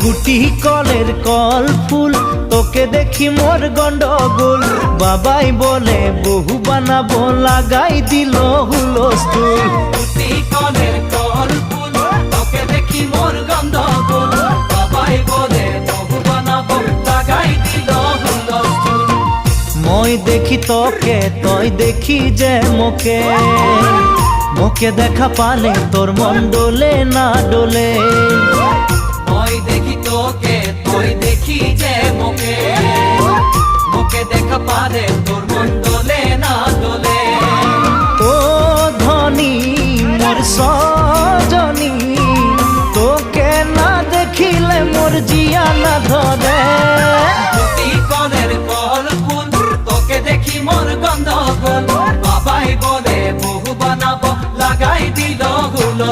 গুটি কলের কল ফুল তোকে দেখি মোর গন্ডগোল বাবাই বলে বহু বানাবো লাগাই দিল হুলস্থুল গুটি কলের কল ফুল তোকে দেখি মোর গন্ডগোল বাবাই বলে বহু বানাবো লাগাই দিল হুলস্থুল মই দেখি তোকে তই দেখি যে মোকে মোকে দেখা পালে তোর মন ডোলে না ডোলে মই দেখি তোকে তুই দেখি যে মোকে মোকে দেখা পারে তোর মন দোলে না দোলে ও ধনী মোর সজনী তোকে না দেখিলে মোর জিয়া না ধরে গুটি কলের কল ফুল তোকে দেখি মোর গন্ধগোল বাবাই বলে বহু বানাবো লাগাই দিল হুলস্থুল